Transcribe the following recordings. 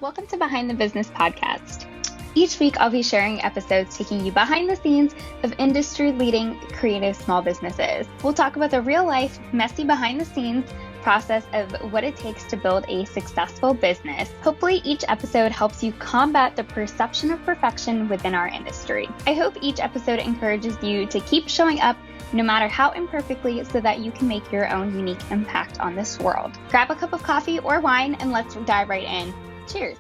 Welcome to Behind the Business podcast. Each week, I'll be sharing episodes taking you behind the scenes of industry-leading creative small businesses. We'll talk about the real-life, messy behind-the-scenes process of what it takes to build a successful business. Hopefully, each episode helps you combat the perception of perfection within our industry. I hope each episode encourages you to keep showing up no matter how imperfectly, so that you can make your own unique impact on this world. Grab a cup of coffee or wine and let's dive right in. Cheers.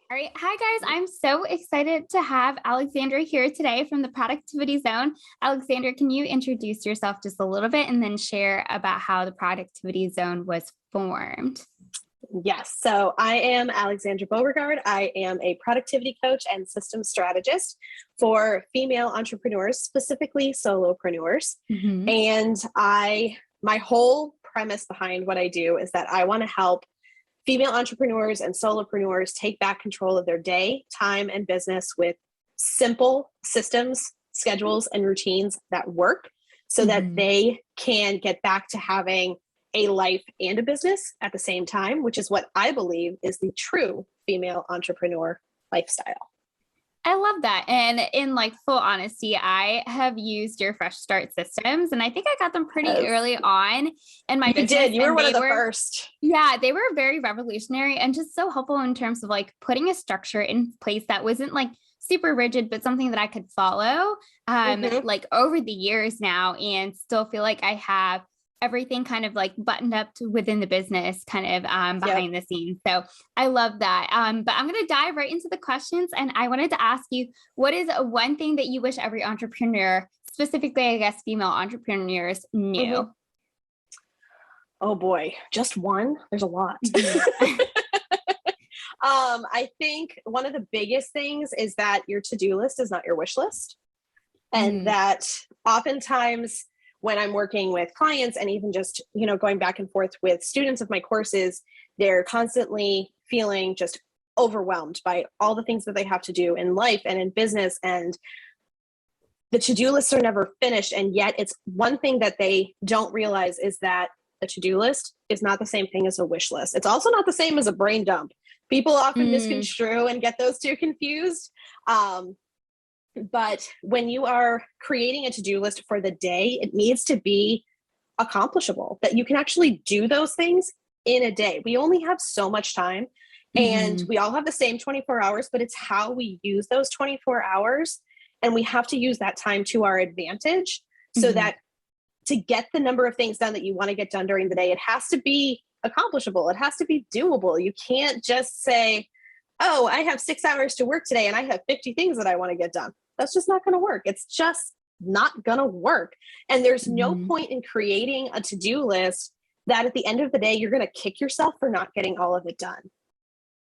All right. Hi, guys. I'm so excited to have Alexandra here today from the Productivity Zone. Alexandra, can you introduce yourself just a little bit and then share about how the Productivity Zone was formed? Yes. So I am Alexandra Beauregard. I am a productivity coach and systems strategist for female entrepreneurs, specifically solopreneurs. And my whole premise behind what I do is that I want to help female entrepreneurs and solopreneurs take back control of their day, time, and business with simple systems, schedules, and routines that work so that they can get back to having a life and a business at the same time, which is what I believe is the true female entrepreneur lifestyle. I love that. And in full honesty, I have used your Fresh Start systems, and I think I got them pretty early on in my business. You did. You were one of the first. Yeah, they were very revolutionary and just so helpful in terms of putting a structure in place that wasn't super rigid, but something that I could follow over the years now, and still feel like I have everything kind of buttoned up to within the business kind of behind the scenes. So I love that. But I'm going to dive right into the questions. And I wanted to ask you, what is one thing that you wish every entrepreneur, specifically, I guess, female entrepreneurs knew? Oh boy, just one? There's a lot. I think one of the biggest things is that your to-do list is not your wish list. And that oftentimes when I'm working with clients and even just, going back and forth with students of my courses, they're constantly feeling just overwhelmed by all the things that they have to do in life and in business. And the to-do lists are never finished. And yet it's one thing that they don't realize is that the to-do list is not the same thing as a wish list. It's also not the same as a brain dump. People often misconstrue and get those two confused. But when you are creating a to-do list for the day, it needs to be accomplishable, that you can actually do those things in a day. We only have so much time and we all have the same 24 hours, but it's how we use those 24 hours. And we have to use that time to our advantage so that to get the number of things done that you want to get done during the day, it has to be accomplishable. It has to be doable. You can't just say, oh, I have 6 hours to work today and I have 50 things that I want to get done. That's just not going to work. It's just not going to work. And there's no point in creating a to-do list that at the end of the day, you're going to kick yourself for not getting all of it done.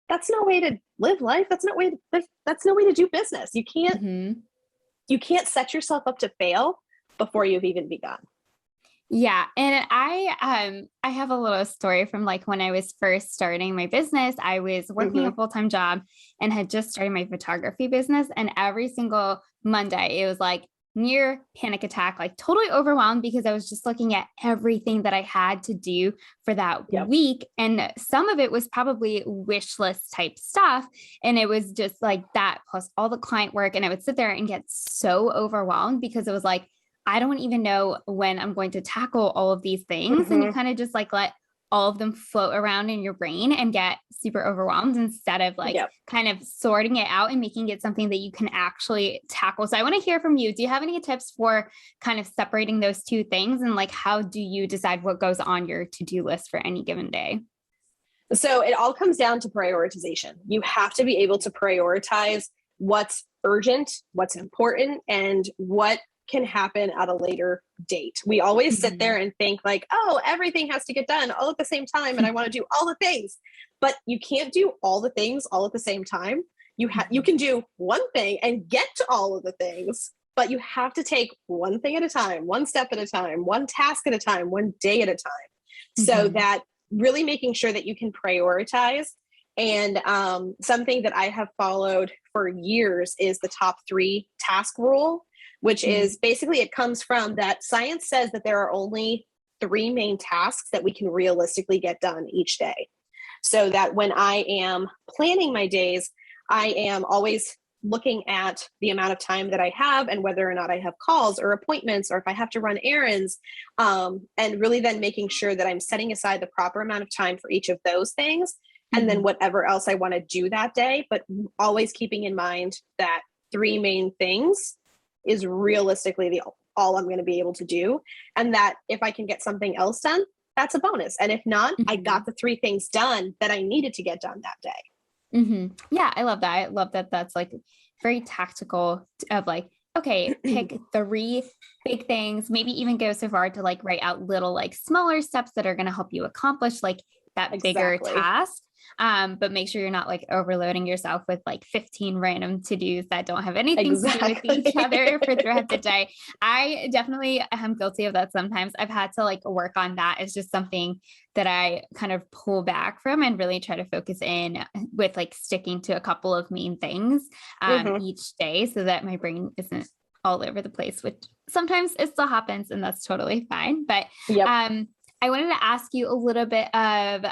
That's no way to live life. That's no way to do business. You can't set yourself up to fail before you've even begun. Yeah. And I have a little story from when I was first starting my business. I was working a full-time job and had just started my photography business. And every single Monday, it was near panic attack, totally overwhelmed because I was just looking at everything that I had to do for that week. And some of it was probably wish list type stuff. And it was just that plus all the client work. And I would sit there and get so overwhelmed because it was I don't even know when I'm going to tackle all of these things. And you kind of just let all of them float around in your brain and get super overwhelmed instead of kind of sorting it out and making it something that you can actually tackle. So I want to hear from you. Do you have any tips for kind of separating those two things? And how do you decide what goes on your to-do list for any given day? So it all comes down to prioritization. You have to be able to prioritize what's urgent, what's important, and what can happen at a later date. We always sit there and think oh, everything has to get done all at the same time. And I want to do all the things, but you can't do all the things all at the same time. You can do one thing and get to all of the things, but you have to take one thing at a time, one step at a time, one task at a time, one day at a time. So that really making sure that you can prioritize. And something that I have followed for years is the top 3 task rule, which is basically, it comes from that science says that there are only 3 main tasks that we can realistically get done each day. so that when I am planning my days, I am always looking at the amount of time that I have and whether or not I have calls or appointments or if I have to run errands, and really then making sure that I'm setting aside the proper amount of time for each of those things. And then whatever else I want to do that day, but always keeping in mind that three main things is realistically all I'm going to be able to do. And that if I can get something else done, that's a bonus. And if not, I got the three things done that I needed to get done that day. Yeah, I love that. I love that. That's like very tactical of like, okay, pick three big things, maybe even go so far to like write out little like smaller steps that are going to help you accomplish like that bigger task. But make sure you're not like overloading yourself with like 15 random to-dos that don't have anything to do with each other for throughout the day. I definitely am guilty of that sometimes. I've had to like work on that. It's just something that I kind of pull back from and really try to focus in with like sticking to a couple of main things each day so that my brain isn't all over the place, which sometimes it still happens and that's totally fine. But I wanted to ask you a little bit of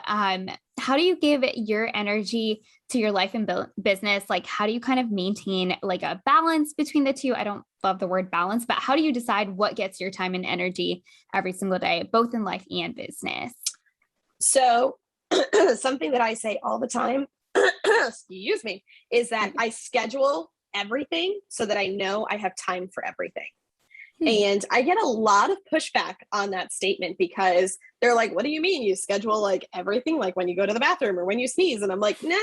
how do you give your energy to your life and business? Like, how do you kind of maintain like a balance between the two? I don't love the word balance, but how do you decide what gets your time and energy every single day, both in life and business? So something that I say all the time, excuse me, is that I schedule everything so that I know I have time for everything. And I get a lot of pushback on that statement because they're like, what do you mean you schedule like everything? Like when you go to the bathroom or when you sneeze? And I'm like, no.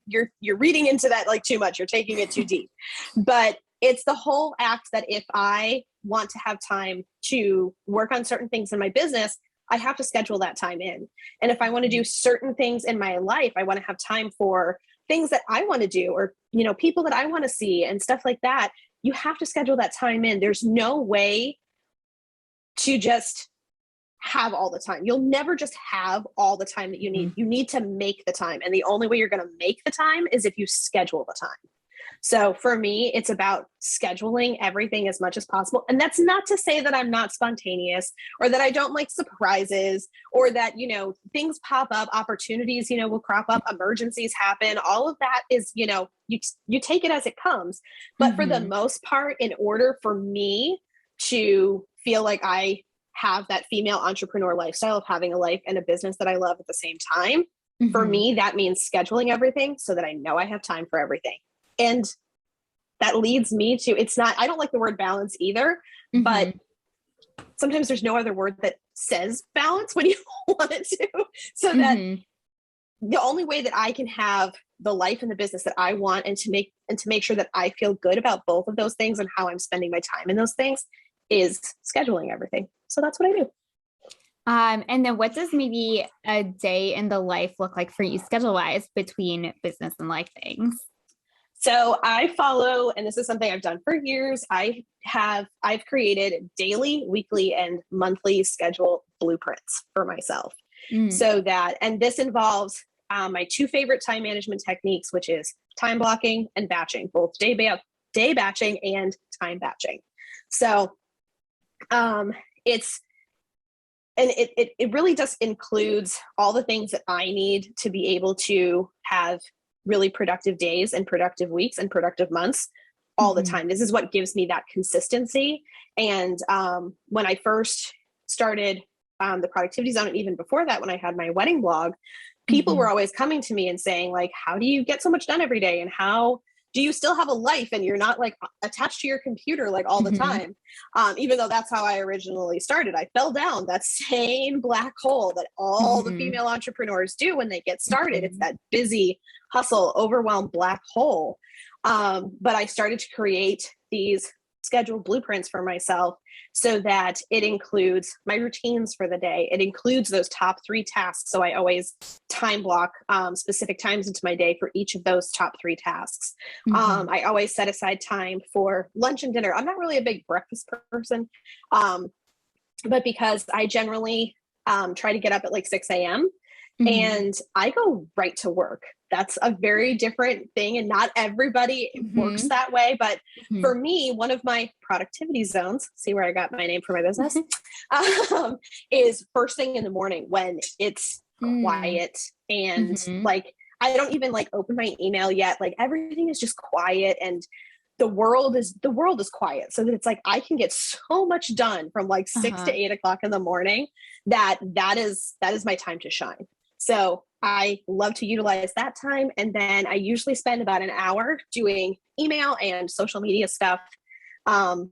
You're reading into that like too much. You're taking it too deep. But it's the whole act that if I want to have time to work on certain things in my business, I have to schedule that time in. And if I want to do certain things in my life, I want to have time for things that I want to do or, you know, people that I want to see and stuff like that. You have to schedule that time in. There's no way to just have all the time. You'll never just have all the time that you need. You need to make the time. And the only way you're going to make the time is if you schedule the time. So for me, it's about scheduling everything as much as possible. And that's not to say that I'm not spontaneous or that I don't like surprises or that, you know, things pop up, opportunities, you know, will crop up, emergencies happen. All of that is, you know, you take it as it comes. But for the most part, in order for me to feel like I have that female entrepreneur lifestyle of having a life and a business that I love at the same time, for me, that means scheduling everything so that I know I have time for everything. And that leads me to, I don't like the word balance either, but sometimes there's no other word that says balance when you want it to. So that the only way that I can have the life and the business that I want and to make sure that I feel good about both of those things and how I'm spending my time in those things is scheduling everything. So that's what I do. And then what does maybe a day in the life look like for you schedule wise between business and life things? So I follow, and this is something I've done for years. I've created daily, weekly, and monthly schedule blueprints for myself. So that, and this involves my two favorite time management techniques, which is time blocking and batching, both day batching and time batching. So it really just includes all the things that I need to be able to have really productive days and productive weeks and productive months all the time. This is what gives me that consistency. And when I first started the productivity zone, and even before that, when I had my wedding blog, people were always coming to me and saying like, how do you get so much done every day? And how do you still have a life and you're not like attached to your computer like all the time? Even though that's how I originally started. I fell down that same black hole that all the female entrepreneurs do when they get started. It's that busy, hustle, overwhelmed black hole. But I started to create these scheduled blueprints for myself so that it includes my routines for the day. It includes those top 3 tasks. So I always time block specific times into my day for each of those top 3 tasks. I always set aside time for lunch and dinner. I'm not really a big breakfast person, but because I generally try to get up at like 6 a.m. and I go right to work. That's a very different thing. And not everybody works that way. But for me, one of my productivity zones, see where I got my name for my business, is first thing in the morning when it's quiet. And like, I don't even like open my email yet. Like everything is just quiet, and the world is quiet, so that it's like I can get so much done from like 6 to 8 o'clock in the morning that is my time to shine. So I love to utilize that time. And then I usually spend about an hour doing email and social media stuff. And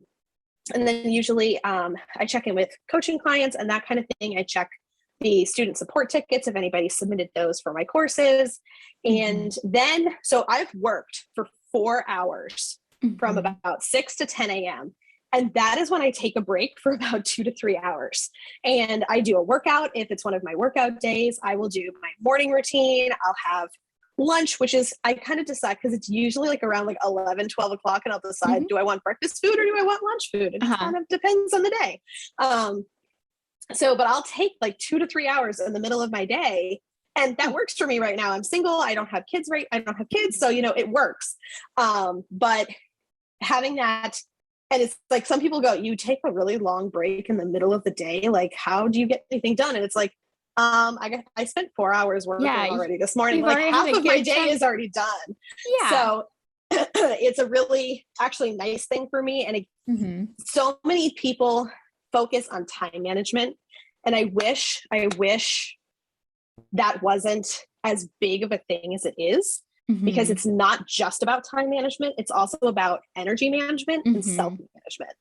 then usually I check in with coaching clients and that kind of thing. I check the student support tickets if anybody submitted those for my courses. And then, so I've worked for 4 hours from about 6 to 10 a.m. And that is when I take a break for about 2 to 3 hours. And I do a workout. If it's one of my workout days, I will do my morning routine. I'll have lunch, which is, I kind of decide, because it's usually like around like 11, 12 o'clock, and I'll decide, do I want breakfast food or do I want lunch food? It just kind of depends on the day. But I'll take like 2 to 3 hours in the middle of my day. And that works for me right now. I'm single. I don't have kids, right? I don't have kids. So, it works. But having that, and it's like, some people go, you take a really long break in the middle of the day. Like, how do you get anything done? And it's like, I spent 4 hours working already this morning. Like half of my day is already done. Yeah. So it's a really actually nice thing for me. And so many people focus on time management. And I wish that wasn't as big of a thing as it is, because it's not just about time management. It's also about energy management and self-management.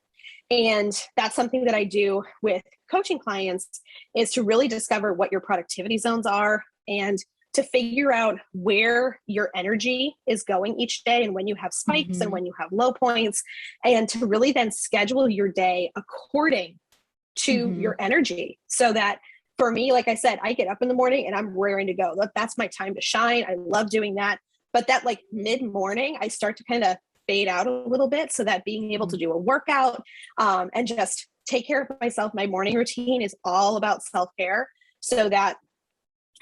And that's something that I do with coaching clients, is to really discover what your productivity zones are and to figure out where your energy is going each day, and when you have spikes and when you have low points, and to really then schedule your day according to your energy. So that for me, like I said, I get up in the morning and I'm raring to go. That's my time to shine. I love doing that. But that like mid-morning, I start to kind of fade out a little bit, so that being able to do a workout and just take care of myself, my morning routine is all about self-care, so that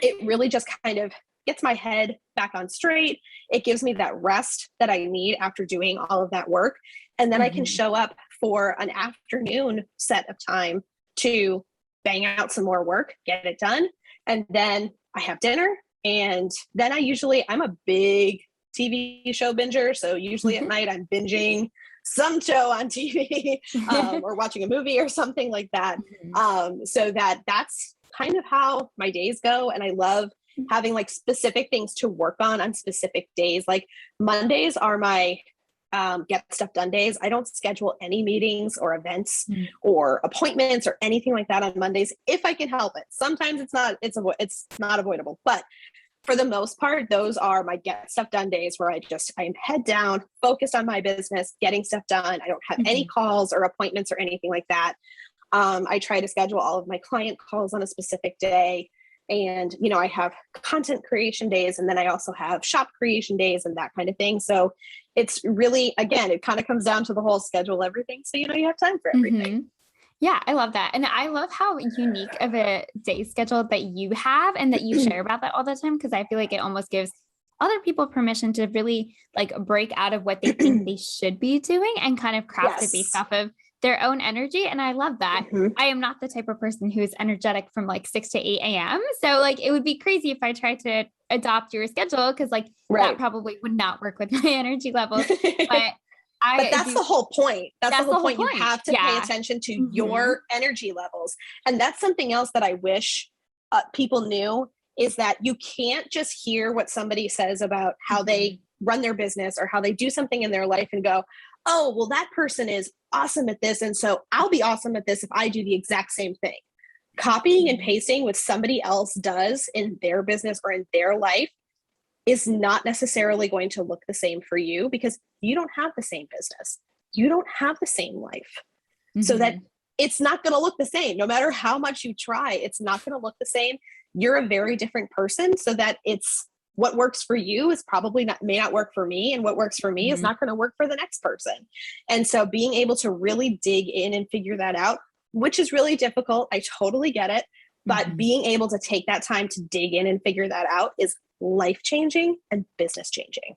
it really just kind of gets my head back on straight. It gives me that rest that I need after doing all of that work. And then I can show up for an afternoon set of time to bang out some more work, get it done. And then I have dinner. And then I'm a big TV show binger. So usually at night I'm binging some show on TV or watching a movie or something like that. So that's kind of how my days go. And I love having like specific things to work on specific days. Like Mondays are my get stuff done days. I don't schedule any meetings or events or appointments or anything like that on Mondays if I can help it. Sometimes it's not avoidable, but for the most part, those are my get stuff done days, where I am head down, focused on my business, getting stuff done. I don't have any calls or appointments or anything like that. I try to schedule all of my client calls on a specific day. And, I have content creation days, and then I also have shop creation days and that kind of thing. So it's really, again, it kind of comes down to the whole schedule everything. So, you have time for everything. Yeah, I love that. And I love how unique of a day schedule that you have, and that you share about that all the time, because I feel like it almost gives other people permission to really like break out of what they think they should be doing and kind of craft it based off of their own energy. And I love that. I am not the type of person who's energetic from like 6 to 8 a.m. So like, it would be crazy if I tried to adopt your schedule, because like that probably would not work with my energy levels. But that's the whole point. That's the whole point. You have to pay attention to your energy levels. And that's something else that I wish people knew, is that you can't just hear what somebody says about how they run their business or how they do something in their life and go, oh, well, that person is awesome at this, and so I'll be awesome at this if I do the exact same thing. Copying and pasting what somebody else does in their business or in their life is not necessarily going to look the same for you, because you don't have the same business. You don't have the same life. So that it's not going to look the same. No matter how much you try, it's not going to look the same. You're a very different person, so that it's what works for you is may not work for me. And what works for me is not going to work for the next person. And so being able to really dig in and figure that out, which is really difficult. I totally get it. But being able to take that time to dig in and figure that out is life-changing and business-changing.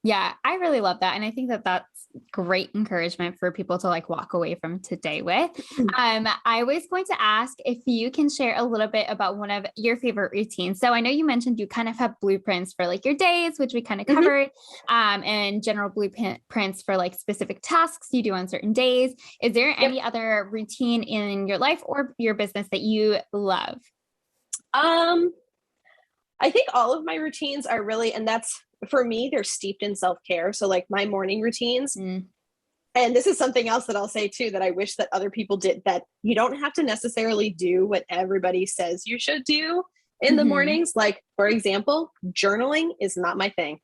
Yeah, I really love that. And I think that that's great encouragement for people to like walk away from today with. I was going to ask if you can share a little bit about one of your favorite routines. So I know you mentioned you kind of have blueprints for like your days, which we kind of covered, and general blueprints for like specific tasks you do on certain days. Is there any other routine in your life or your business that you love? I think all of my routines are really, and that's for me, they're steeped in self-care. So like my morning routines, and this is something else that I'll say too, that I wish that other people did, that you don't have to necessarily do what everybody says you should do in the mornings. Like, for example, journaling is not my thing.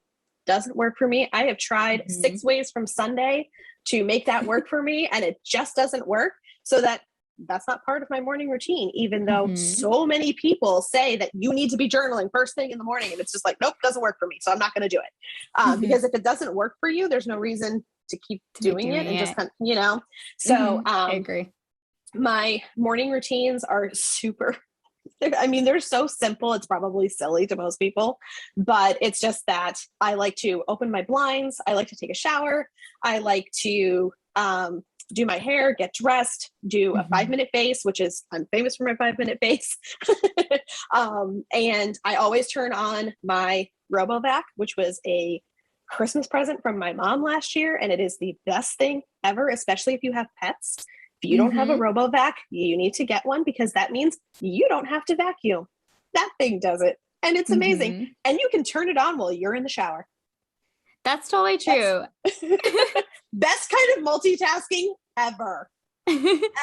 Doesn't work for me. I have tried 6 ways from Sunday to make that work for me, and it just doesn't work. So that's not part of my morning routine, even though so many people say that you need to be journaling first thing in the morning. And it's just like, nope, doesn't work for me. So I'm not going to do it. Because if it doesn't work for you, there's no reason to keep doing it and just kind of, you know, so I agree. My morning routines are super, I mean, they're so simple. It's probably silly to most people, but it's just that I like to open my blinds. I like to take a shower. I like to, do my hair, get dressed, do a 5-minute face, which is, I'm famous for my 5-minute face. And I always turn on my RoboVac, which was a Christmas present from my mom last year. And it is the best thing ever, especially if you have pets. If you don't have a RoboVac, you need to get one, because that means you don't have to vacuum. That thing does it. And it's amazing. And you can turn it on while you're in the shower. That's totally true. Best kind of multitasking ever.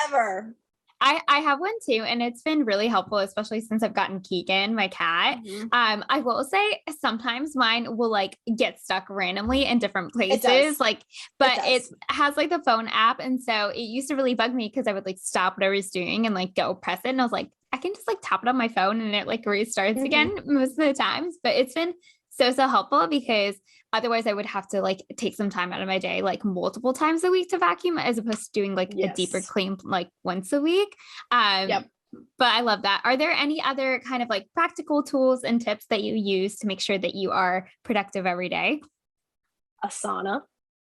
Ever. I have one too, and it's been really helpful, especially since I've gotten Keegan, my cat. I will say sometimes mine will like get stuck randomly in different places, but it has like the phone app. And so it used to really bug me because I would like stop what I was doing and like go press it. And I was like, I can just like tap it on my phone and it like restarts again most of the times. But it's been so helpful, because otherwise I would have to like take some time out of my day, like multiple times a week to vacuum, as opposed to doing like a deeper clean, like once a week. But I love that. Are there any other kind of like practical tools and tips that you use to make sure that you are productive every day? Asana.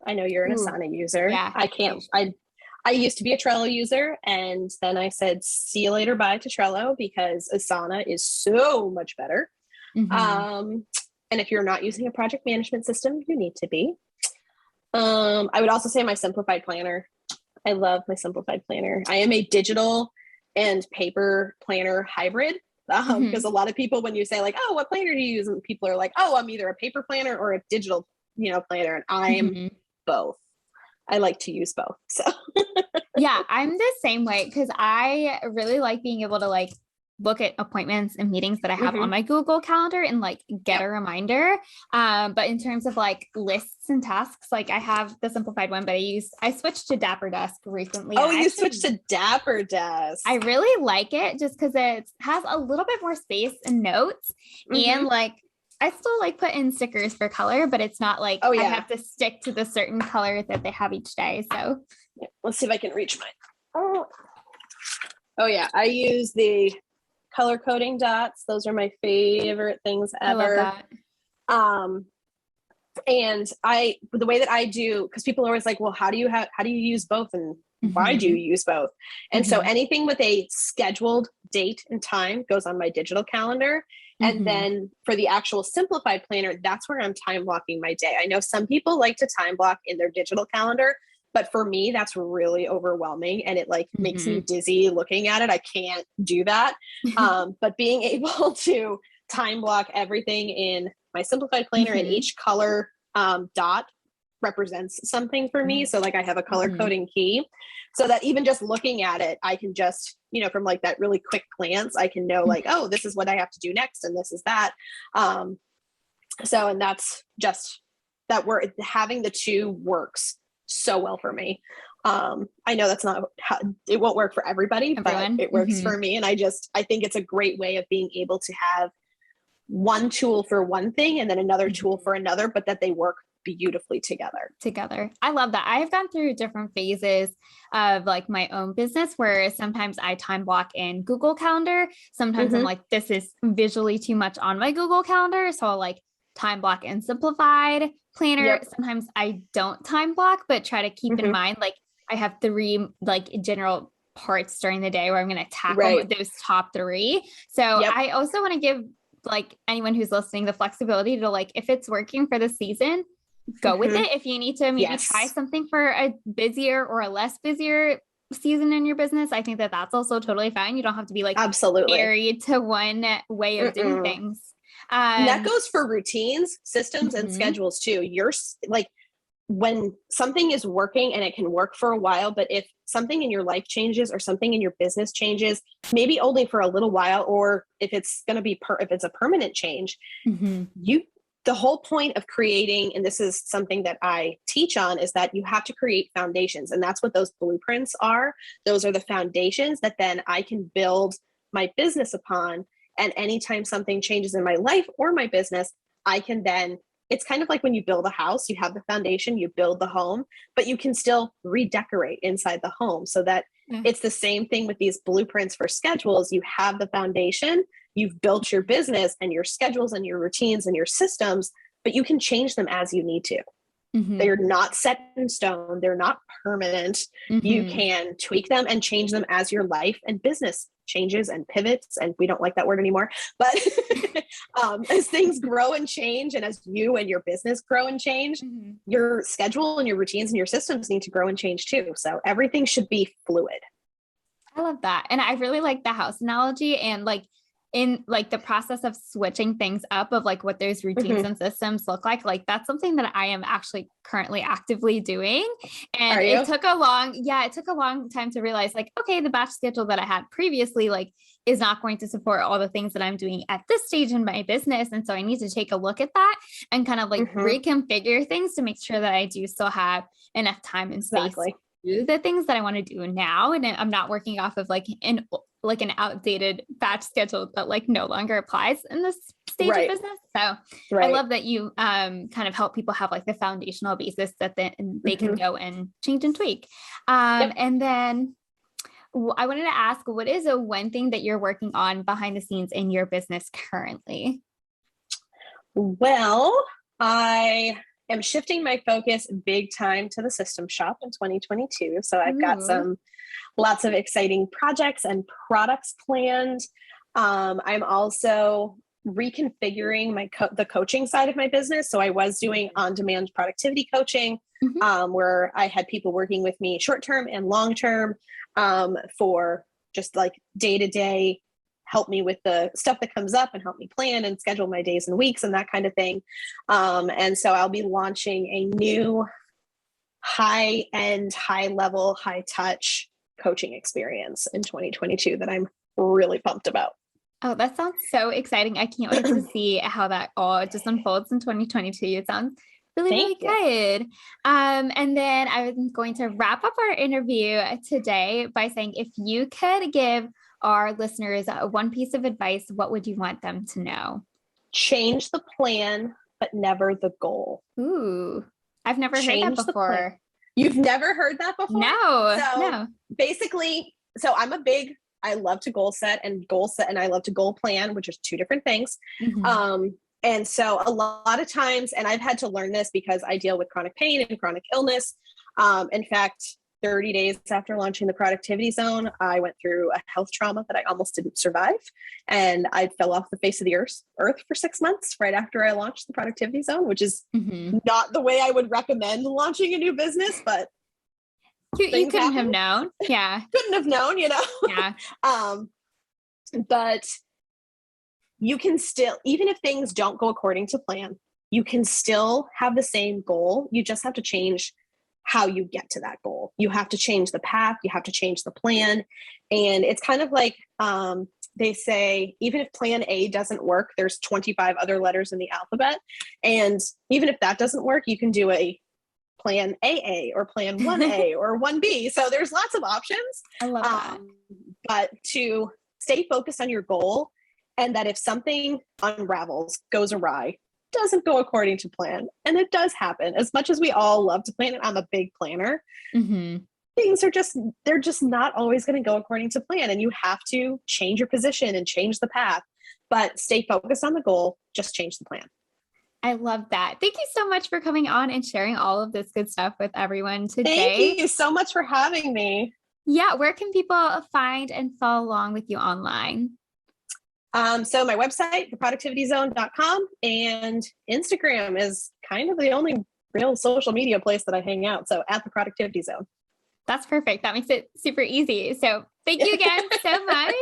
I know you're an Asana user. Yeah. I used to be a Trello user, and then I said, see you later, bye to Trello, because Asana is so much better. And if you're not using a project management system, you need to be. I would also say my simplified planner. I love my simplified planner. I am a digital and paper planner hybrid, because a lot of people, when you say like, oh, what planner do you use? And people are like, oh, I'm either a paper planner or a digital, planner. And I'm both. I like to use both. So yeah, I'm the same way, because I really like being able to like look at appointments and meetings that I have on my Google Calendar and like get a reminder. But in terms of like lists and tasks, like I have the simplified one, but I switched to Dapper Desk recently. Oh, you switched to Dapper Desk. I really like it just because it has a little bit more space and notes, and like I still like put in stickers for color, but it's not like I have to stick to the certain color that they have each day. So let's see if I can reach mine. Oh yeah, I use the color coding dots. Those are my favorite things ever. I love that. And the way that I do, because people are always like, well, how do you use both, and why do you use both? And so anything with a scheduled date and time goes on my digital calendar. And then for the actual simplified planner, that's where I'm time blocking my day. I know some people like to time block in their digital calendar, but for me, that's really overwhelming, and it like makes me dizzy looking at it. I can't do that. But being able to time block everything in my simplified planner, and each color dot represents something for me. So like I have a color coding key, so that even just looking at it, I can just, from like that really quick glance, I can know like, oh, this is what I have to do next, and this is that. And that's just that we're having the two works so well for me. I know that's not how it won't work for everybody, but it works for me. And I think it's a great way of being able to have one tool for one thing and then another tool for another, but that they work beautifully together. I love that. I have gone through different phases of like my own business, where sometimes I time block in Google Calendar. Sometimes I'm like, this is visually too much on my Google Calendar. So I'll like time block and simplified planner. Yep. Sometimes I don't time block, but try to keep in Mm-hmm. mind, like I have three like general parts during the day where I'm going to tackle Right. those top three. So Yep. I also want to give like anyone who's listening the flexibility to like, if it's working for the season, go with Mm-hmm. it. If you need to maybe try Yes. something for a busier or a less busier season in your business, I think that that's also totally fine. You don't have to be like Absolutely. married to one way of doing Mm-mm. things. And that goes for routines, systems, and Mhm. schedules too. You're like, when something is working and it can work for a while, but if something in your life changes or something in your business changes, maybe only for a little while, or if it's going to be if it's a permanent change, Mhm. the whole point of creating, and this is something that I teach on, is that you have to create foundations. And that's what those blueprints are. Those are the foundations that then I can build my business upon. And anytime something changes in my life or my business, I can then, it's kind of like when you build a house, you have the foundation, you build the home, but you can still redecorate inside the home. So that it's the same thing with these blueprints for schedules. You have the foundation, you've built your business and your schedules and your routines and your systems, but you can change them as you need to. Mhm. They're not set in stone. They're not permanent. You can tweak them and change them as your life and business changes and pivots. And we don't like that word anymore, but as things grow and change, and as you and your business grow and change, your schedule and your routines and your systems need to grow and change too. So everything should be fluid. I love that. And I really like the house analogy, and like in like the process of switching things up of like what those routines and systems look like that's something that I am actually currently actively doing. And it took a long time to realize like, okay, the batch schedule that I had previously like is not going to support all the things that I'm doing at this stage in my business. And so I need to take a look at that and kind of like reconfigure things to make sure that I do still have enough time and space to do the things that I want to do now. And I'm not working off of like an outdated batch schedule that like no longer applies in this stage of business. So I love that you kind of help people have like the foundational basis that they can go and change and tweak. And then I wanted to ask, what is one thing that you're working on behind the scenes in your business currently? Well, I am shifting my focus big time to the system shop in 2022. So I've got lots of exciting projects and products planned. I'm also reconfiguring the coaching side of my business. So I was doing on-demand productivity coaching, where I had people working with me short-term and long-term, for just like day-to-day, help me with the stuff that comes up and help me plan and schedule my days and weeks and that kind of thing. And so I'll be launching a new high-end, high-level, high-touch coaching experience in 2022 that I'm really pumped about. Oh, that sounds so exciting. I can't wait to see how that all just unfolds in 2022. It sounds really good. And then I'm going to wrap up our interview today by saying, if you could give our listeners one piece of advice, what would you want them to know? Change the plan, but never the goal. Ooh, I've never heard that before. You've never heard that before? No. Basically, I love to goal set, and I love to goal plan, which are two different things. And so a lot of times, and I've had to learn this because I deal with chronic pain and chronic illness. In fact, 30 days after launching the Productivity Zone, I went through a health trauma that I almost didn't survive. And I fell off the face of the earth for 6 months right after I launched the Productivity Zone, which is not the way I would recommend launching a new business, but you couldn't have known. Yeah. Couldn't have known, Yeah. But you can still, even if things don't go according to plan, you can still have the same goal. You just have to change how you get to that goal. You have to change the path. You have to change the plan. And it's kind of like, they say, even if plan A doesn't work, there's 25 other letters in the alphabet. And even if that doesn't work, you can do a plan AA or plan 1A or 1B. So there's lots of options. I love that. But to stay focused on your goal, and that if something unravels, goes awry, doesn't go according to plan, and it does happen. As much as we all love to plan, and I'm a big planner, things they're just not always going to go according to plan. And you have to change your position and change the path, but stay focused on the goal, just change the plan. I love that. Thank you so much for coming on and sharing all of this good stuff with everyone today. Thank you so much for having me. Yeah, where can people find and follow along with you online? So my website, theproductivityzone.com, and Instagram is kind of the only real social media place that I hang out. So at the Productivity Zone. That's perfect. That makes it super easy. So thank you again so much.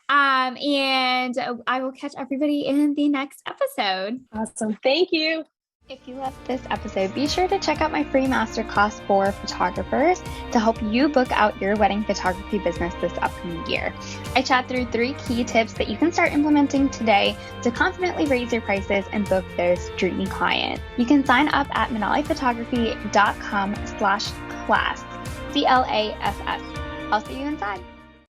And I will catch everybody in the next episode. Awesome. Thank you. If you loved this episode, be sure to check out my free masterclass for photographers to help you book out your wedding photography business this upcoming year. I chat through 3 key tips that you can start implementing today to confidently raise your prices and book those dreamy clients. You can sign up at manaliphotography.com/class, CLASS. I'll see you inside.